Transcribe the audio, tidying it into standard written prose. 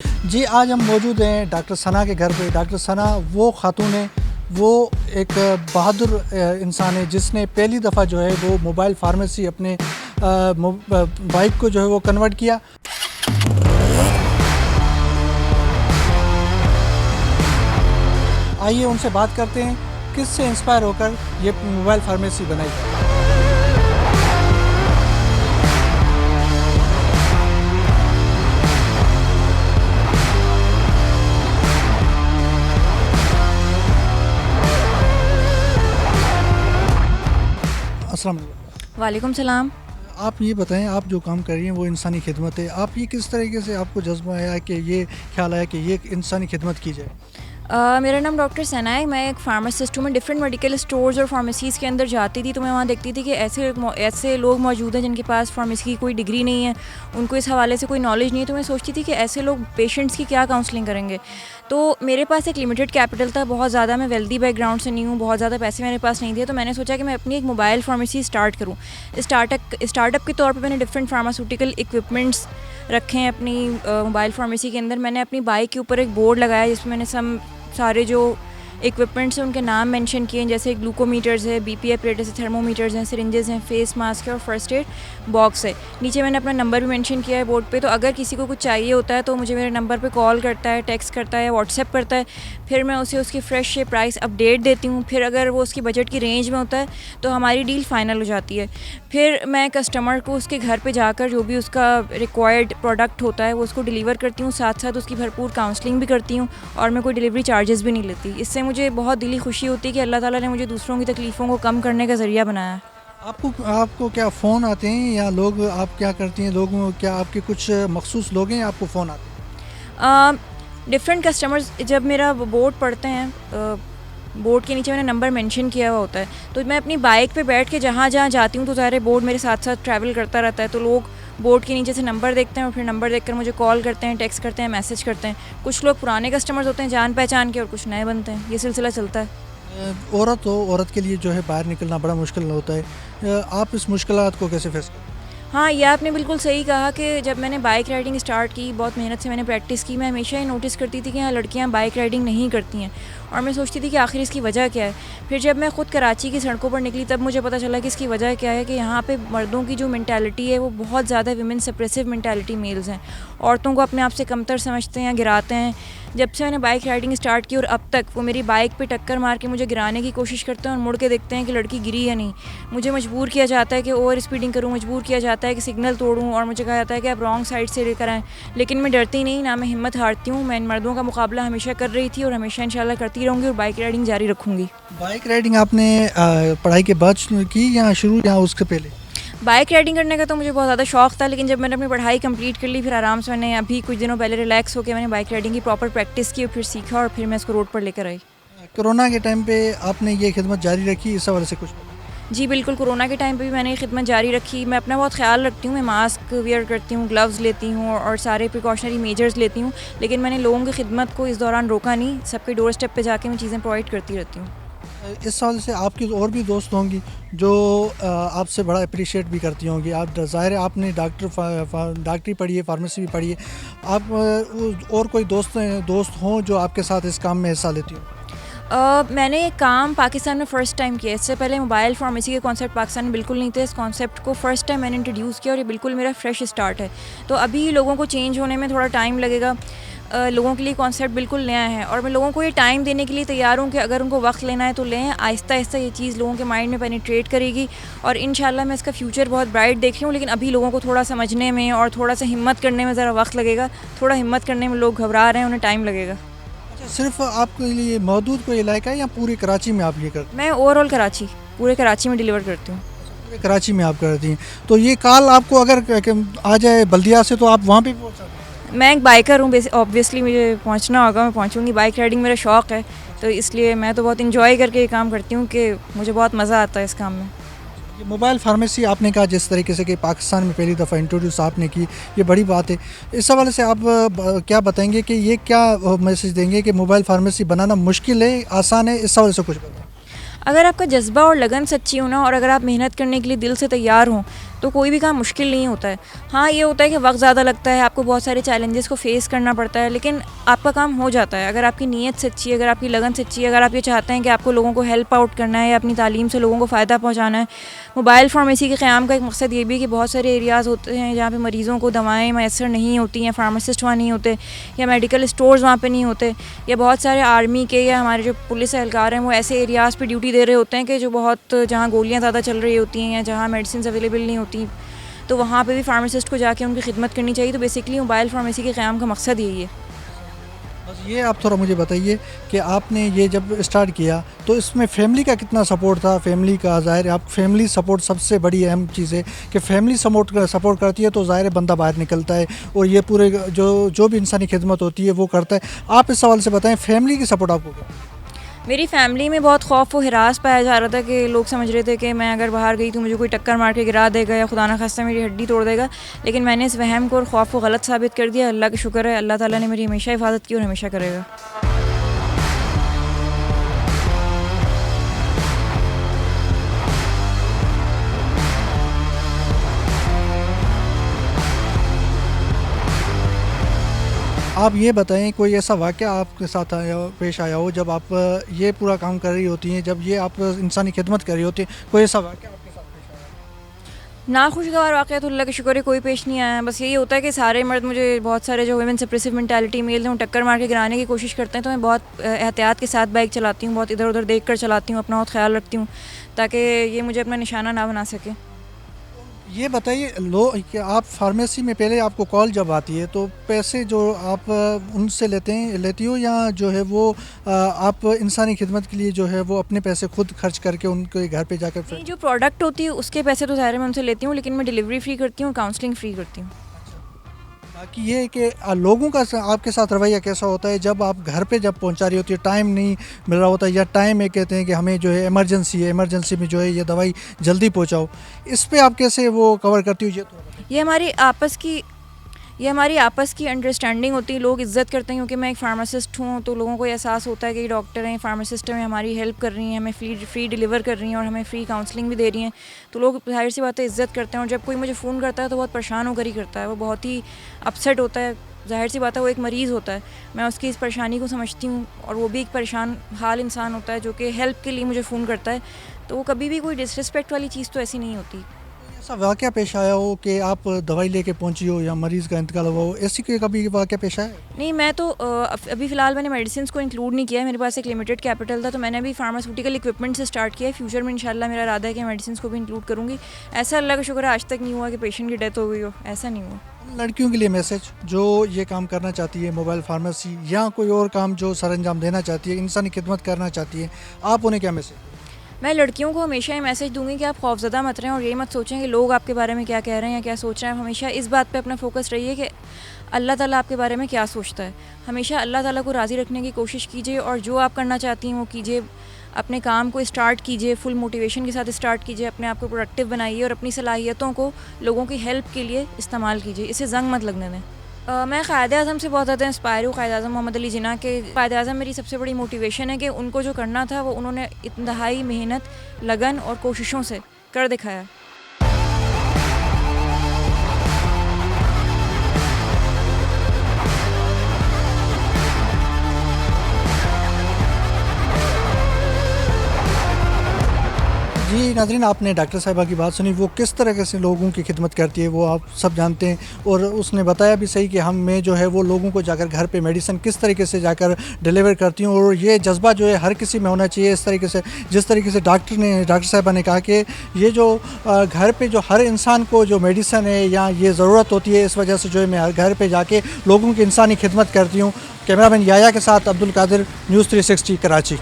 जी, आज हम मौजूद हैं डॉक्टर सना के घर पे। डॉक्टर सना वो ख़ातून है, वो एक बहादुर इंसान है जिसने पहली दफ़ा जो है वो मोबाइल फ़ार्मेसी अपने बाइक को जो है वो कन्वर्ट किया। आइए उनसे बात करते हैं, किससे इंस्पायर होकर ये मोबाइल फ़ार्मेसी बनाई। अस्सलाम वालेकुम। वालेकुम सलाम। आप ये बताएं, आप जो काम कर रही हैं वो इंसानी खिदमत है। आप ये किस तरीके से आपको जज्बा आया कि ये ख्याल आया कि ये इंसानी खिदमत की जाए? मेरा नाम डॉक्टर सना है। मैं एक फार्मासिस्ट हूँ। मैं डिफरेंट मेडिकल स्टोर्स और फार्मेसीज़ के अंदर जाती थी, तो मैं वहाँ देखती थी कि ऐसे लोग मौजूद हैं जिनके पास फार्मेसी की कोई डिग्री नहीं है, उनको इस हवाले से कोई नॉलेज नहीं है। तो मैं सोचती थी कि ऐसे लोग पेशेंट्स की क्या काउंसलिंग करेंगे। तो मेरे पास एक लिमिटेड कैपिटल था, बहुत ज़्यादा मैं वेल्दी बैकग्राउंड से नहीं हूँ, बहुत ज़्यादा पैसे मेरे पास नहीं थे। तो मैंने सोचा कि मैं अपनी एक मोबाइल फार्मेसी स्टार्ट करूँ। स्टार्टअप के तौर पर मैंने डिफरेंट फार्मास्यूटिकल इक्विपमेंट्स रखे हैं अपनी मोबाइल फार्मेसी के अंदर। मैंने अपनी बाइक के ऊपर एक बोर्ड लगाया जिसमें मैंने सारे जो इक्विपमेंट्स हैं उनके नाम मेंशन किए हैं, जैसे ग्लूकोमीटर्स है, बीपी एपरेटस है, थर्मोमीटर्स हैं, सिरिंजेस हैं, फेस मास्क है और फर्स्ट एड बॉक्स है। नीचे मैंने अपना नंबर भी मेंशन किया है बोर्ड पे, तो अगर किसी को कुछ चाहिए होता है तो मुझे मेरे नंबर पे कॉल करता है, टेक्स्ट करता है, व्हाट्सएप करता है। फिर मैं उसे उसकी फ्रेश प्राइस अपडेट देती हूँ। फिर अगर वो उसकी बजट की रेंज में होता है तो हमारी डील फाइनल हो जाती है। फिर मैं कस्टमर को उसके घर पे जाकर जो भी उसका रिक्वायर्ड प्रोडक्ट होता है वो उसको डिलीवर करती हूँ, साथ साथ उसकी भरपूर काउंसलिंग भी करती हूँ और मैं कोई डिलीवरी चार्जेस भी नहीं लेती। इससे मुझे बहुत दिली खुशी होती है कि अल्लाह ताला ने मुझे दूसरों की तकलीफ़ों को कम करने का ज़रिया बनाया है। आपको क्या फ़ोन आते हैं या लोग, आप क्या करती हैं, लोगों क्या आपके कुछ मखसूस लोग हैं या आपको फ़ोन आते हैं? डिफरेंट कस्टमर्स जब मेरा बोर्ड पढ़ते हैं, बोर्ड के नीचे मैंने नंबर मेंशन किया हुआ होता है, तो मैं अपनी बाइक पे बैठ के जहाँ जहाँ जाती हूँ तो सारे बोर्ड मेरे साथ साथ ट्रैवल करता रहता है। तो लोग बोर्ड के नीचे से नंबर देखते हैं और फिर नंबर देखकर मुझे कॉल करते हैं, टेक्स्ट करते हैं, मैसेज करते हैं। कुछ लोग पुराने कस्टमर्स होते हैं जान पहचान के और कुछ नए बनते हैं। ये सिलसिला चलता है। औरत के लिए जो है बाहर निकलना बड़ा मुश्किल होता है। आप इस मुश्किलात को कैसे फेस करते हैं? हाँ, ये आपने बिल्कुल सही कहा कि जब मैंने बाइक राइडिंग स्टार्ट की, बहुत मेहनत से मैंने प्रैक्टिस की, मैं हमेशा ही नोटिस करती थी कि यहाँ लड़कियाँ बाइक राइडिंग नहीं करती हैं और मैं सोचती थी कि आखिर इसकी वजह क्या है। फिर जब मैं ख़ुद कराची की सड़कों पर निकली तब मुझे पता चला कि इसकी वजह क्या है, कि यहाँ पे मर्दों की जो मेंटालिटी है वो बहुत ज़्यादा विमेन सप्रेसिव मेंटालिटी मेल्स हैं। औरतों को अपने आप से कमतर समझते हैं, गिराते हैं। जब से मैंने बाइक राइडिंग स्टार्ट की और अब तक वो मेरी बाइक पे टक्कर मार के मुझे गिराने की कोशिश करते हैं और मुड़ के देखते हैं कि लड़की गिरी या नहीं। मुझे मजबूर किया जाता है कि ओवर स्पीडिंग करूँ, मजबूर किया जाता है कि सिग्नल तोड़ूँ और मुझे कहा जाता है कि आप रॉन्ग साइड से लेकर आएँ। लेकिन मैं डरती नहीं, ना मैं हिम्मत हारती हूँ। मैं इन मर्दों का मुकाबला हमेशा कर रही थी और हमेशा इंशाल्लाह करती रहूँगी और बाइक राइडिंग जारी रखूँगी। बाइक राइडिंग आपने पढ़ाई के बाद की या शुरू या उसके पहले? बाइक राइडिंग करने का तो मुझे बहुत ज़्यादा शौक़ था, लेकिन जब मैंने अपनी पढ़ाई कंप्लीट कर ली फिर आराम से मैंने अभी कुछ दिनों पहले रिलैक्स होकर मैंने बाइक राइडिंग की प्रॉपर प्रैक्टिस की और फिर सीखा और फिर मैं इसको रोड पर लेकर आई। कोरोना के टाइम पे आपने ये खिदमत जारी रखी, इस हवाले से कुछ बताएं? जी बिल्कुल, कोरोना के टाइम पे भी मैंने ये खिदमत जारी रखी। मैं अपना बहुत ख्याल रखती हूँ, मैं मास्क वियर करती हूँ, ग्लव्स लेती हूँ और सारे प्रिकॉशनरी मेजर्स लेती हूँ, लेकिन मैंने लोगों की खिदमत को इस दौरान रोका नहीं। सबके डोर स्टेप पे जाके मैं चीज़ें प्रोवाइड करती रहती हूँ। इस साल से आपकी और भी दोस्त होंगी जो आपसे बड़ा अप्रिशिएट भी करती होंगी। आप ज़ाहिर है आपने डॉक्टरी पढ़ी है, फार्मेसी भी पढ़ी है। आप और कोई दोस्त हों जो आपके साथ इस काम में हिस्सा लेती हो? मैंने ये काम पाकिस्तान में फ़र्स्ट टाइम किया। इससे पहले मोबाइल फार्मेसी के कॉन्सेप्ट पाकिस्तान में बिल्कुल नहीं थे। इस कॉन्सेप्ट को फ़र्स्ट टाइम मैंने इंट्रोड्यूस किया और ये बिल्कुल मेरा फ्रेश स्टार्ट है। तो अभी लोगों को चेंज होने में थोड़ा टाइम लगेगा। लोगों के लिए कॉन्सेप्ट बिल्कुल नया है और मैं लोगों को ये टाइम देने के लिए तैयार हूँ कि अगर उनको वक्त लेना है तो लें। आहिस्ता आहिस्ता ये चीज़ लोगों के माइंड में पेनिट्रेट करेगी और इंशाल्लाह मैं इसका फ्यूचर बहुत ब्राइट देख रही हूँ। लेकिन अभी लोगों को थोड़ा समझने में और थोड़ा सा हिम्मत करने में ज़रा वक्त लगेगा। थोड़ा हिम्मत करने में लोग घबरा रहे हैं, उन्हें टाइम लगेगा। अच्छा, सिर्फ आपके लिए महदूद कोई इलाका है या पूरे कराची में आप ये करते हैं? मैं ओवरऑल पूरे कराची में डिलीवर करती हूँ। पूरे कराची में आप करती हैं, तो ये कॉल आपको अगर आ जाए बल्दिया से तो आप वहाँ पे भी पहुँच सकते हैं? मैं एक बाइकर हूँ, ऑब्वियसली मुझे पहुँचना होगा, मैं पहुँचूँगी। बाइक राइडिंग मेरा शौक़ है, तो इसलिए मैं तो बहुत इंजॉय करके ये काम करती हूँ कि मुझे बहुत मज़ा आता है इस काम में। ये मोबाइल फार्मेसी आपने कहा जिस तरीके से कि पाकिस्तान में पहली दफ़ा इंट्रोड्यूस आपने की, ये बड़ी बात है। इस हवाले से आप क्या बताएंगे कि ये क्या मैसेज देंगे कि मोबाइल फार्मेसी बनाना मुश्किल है, आसान है? इस हवाले से कुछ बताएं। अगर आपका जज्बा और लगन सच्ची हो ना और अगर आप मेहनत करने के लिए दिल से तैयार हों तो कोई भी काम मुश्किल नहीं होता है। हाँ, ये होता है कि वक्त ज़्यादा लगता है, आपको बहुत सारे चैलेंजेस को फेस करना पड़ता है, लेकिन आपका काम हो जाता है अगर आपकी नीयत सच्ची है, अगर आपकी लगन सच्ची है, अगर आप ये चाहते हैं कि आपको लोगों को हेल्प आउट करना है या अपनी तालीम से लोगों को फ़ायदा पहुँचाना है। मोबाइल फार्मेसी के क़याम का एक मकसद ये भी है कि बहुत सारे एरियाज़ होते हैं जहाँ पे मरीज़ों को दवाएँ मैसर नहीं होती हैं, फार्मासिस्ट वहाँ नहीं होते, या मेडिकल स्टोर्स वहाँ पे नहीं होते, या बहुत सारे आर्मी के या हमारे जो पुलिस एहलकार हैं वो ऐसे एरियाज़ पे ड्यूटी दे रहे होते हैं कि जो बहुत जहाँ गोलियाँ ज़्यादा चल रही होती हैं या जहाँ मेडिसिन अवेलेबल नहीं होती, तो वहाँ पे भी फार्मासिस्ट को जाके उनकी खिदमत करनी चाहिए। तो बेसिकली मोबाइल फार्मेसी के क़याम का मकसद यही है। बस ये आप थोड़ा मुझे बताइए कि आपने ये जब स्टार्ट किया तो इसमें फैमिली का कितना सपोर्ट था? फैमिली का ज़ाहिर है, आप फैमिली सपोर्ट सबसे बड़ी अहम चीज़ है कि फैमिली सपोर्ट करती है तो ज़ाहिर है बंदा बाहर निकलता है और ये पूरे जो भी इंसानी खिदमत होती है वो करता है। आप इस सवाल से बताएं, फैमिली की सपोर्ट आपको क्या? मेरी फ़ैमिली में बहुत खौफ व हिरास पाया जा रहा था कि लोग समझ रहे थे कि मैं अगर बाहर गई तो मुझे कोई टक्कर मार के गिरा देगा या खुदा न खास्ता मेरी हड्डी तोड़ देगा, लेकिन मैंने इस वहम को और खौफ को गलत साबित कर दिया। अल्लाह का शुक्र है, अल्लाह ताला ने मेरी हमेशा हिफाजत की और हमेशा करेगा। आप ये बताएं कोई ऐसा वाक़या आपके साथ पेश आया हो जब आप ये पूरा काम कर रही होती हैं, जब ये आप इंसानी खिदमत कर रही होती हैं, कोई ऐसा वाक़या आपके साथ पेश आया हो? नाखुशगवार वाक़या तो अल्लाह का शुक्र है कोई पेश नहीं आया है। बस यही होता है कि सारे मर्द, मुझे बहुत सारे जो वुमेन सप्रेसिव मेंटालिटी मेल हैं वो टक्कर मार के गिराने की कोशिश करते हैं, तो मैं बहुत एहतियात के साथ बाइक चलाती हूँ, बहुत इधर उधर देख कर चलाती हूँ, अपना बहुत ख्याल रखती हूँ ताकि ये मुझे अपना निशाना ना बना सके। ये बताइए कि आप फार्मेसी में पहले आपको कॉल जब आती है तो पैसे जो आप उनसे लेती हो या जो है वो आप इंसानी खिदमत के लिए जो है वो अपने पैसे खुद खर्च करके उनके घर पे जाकर नहीं, जो प्रोडक्ट होती है उसके पैसे तो ज़ाहिर है मैं उनसे लेती हूँ, लेकिन मैं डिलीवरी फ्री करती हूँ, काउंसलिंग फ्री करती हूँ। बाकी ये है कि लोगों का आपके साथ रवैया कैसा होता है जब आप घर पे जब पहुंचा रही होती है, टाइम नहीं मिल रहा होता या टाइम है कहते हैं कि हमें जो है इमरजेंसी है, इमरजेंसी में जो है ये दवाई जल्दी पहुंचाओ, इस पे आप कैसे वो कवर करती हो? ये तो बताइए। ये हमारी आपस की अंडरस्टैंडिंग होती है। लोग इज़्ज़त करते हैं क्योंकि मैं एक फार्मासिस्ट हूँ, तो लोगों को एहसास होता है कि डॉक्टर हैं, फार्मासिस्ट हैं, हमारी हेल्प कर रही हैं, हमें फ्री डिलीवर कर रही हैं और हमें फ्री काउंसलिंग भी दे रही हैं, तो लोग ज़ाहिर सी बात है इज़्ज़त करते हैं। और जब कोई मुझे फ़ोन करता है तो बहुत परेशान होकर ही करता है, वो बहुत ही अपसेट होता है। ज़ाहिर सी बात है वो एक मरीज़ होता है, मैं उसकी इस परेशानी को समझती हूँ, और वो भी एक परेशान हाल इंसान होता है जो कि हेल्प के लिए मुझे फ़ोन करता है, तो वो कभी भी कोई डिसरिस्पेक्ट वाली चीज़ तो ऐसी नहीं होती। ऐसा वाक़या पेश आया हो कि आप दवाई लेके पहुंची हो या मरीज़ का इंतकाल हुआ हो, ऐसी कोई कभी वाक़या पेश आया है? नहीं, मैं तो अभी फ़िलहाल मैंने मेडिसिन को इंक्लूड नहीं किया है, मेरे पास एक लिमिटेड कैपिटल था, तो मैंने अभी फार्मास्यूटिकल इक्विपमेंट से स्टार्ट किया है। फ्यूचर में इंशाल्लाह मेरा इरादा है कि मेडिसिन को भी इंक्लूड करूँगी। ऐसा अल्लाह का शुक्र है आज तक नहीं हुआ कि पेशेंट की डेथ हो गई हो, ऐसा नहीं हुआ। लड़कियों के लिए मैसेज जो ये काम करना चाहती है, मोबाइल फार्मेसी या कोई और काम जो सरअंजाम देना चाहती है, इंसानी खिदमत करना चाहती है, आप उन्हें क्या मैसेज? मैं लड़कियों को हमेशा ये मैसेज दूंगी कि आप खौफज़दा मत रहें और ये मत सोचें कि लोग आपके बारे में क्या कह रहे हैं या क्या सोच रहे हैं। हमेशा इस बात पे अपना फोकस रहिए कि अल्लाह ताला आपके बारे में क्या सोचता है। हमेशा अल्लाह ताला को राज़ी रखने की कोशिश कीजिए और जो आप करना चाहती हैं वो कीजिए। अपने काम को स्टार्ट कीजिए, फुल मोटिवेशन के साथ स्टार्ट कीजिए, अपने आप को प्रोडक्टिव बनाइए और अपनी सलाहियतों को लोगों की हेल्प के लिए इस्तेमाल कीजिए, इसे ज़ंग मत लगने दें। मैं क़ायद-ए-आज़म से बहुत ज़्यादा इंस्पायर हूँ, क़ायद-ए-आज़म मोहम्मद अली जिन्ना के। क़ायद-ए-आज़म मेरी सबसे बड़ी मोटिवेशन है कि उनको जो करना था वो उन्होंने इंतहाई मेहनत, लगन और कोशिशों से कर दिखाया। जी नाज़रीन, आपने डॉक्टर साहिबा की बात सुनी, वो किस तरह से लोगों की खिदमत करती है वो आप सब जानते हैं, और उसने बताया भी सही कि मैं जो है वो लोगों को जाकर घर पे मेडिसिन किस तरीके से जाकर डिलीवर करती हूँ, और ये जज्बा जो है हर किसी में होना चाहिए। इस तरीके से जिस तरीके से डॉक्टर साहिबा ने कहा कि ये जो घर पे जो हर इंसान को जो मेडिसिन है या ये ज़रूरत होती है, इस वजह से जो है मैं हर घर पर जाके लोगों की इंसानी खिदमत करती हूँ। कैमरामैन याया के साथ अब्दुल कादिर, न्यूज़ 360 कराची।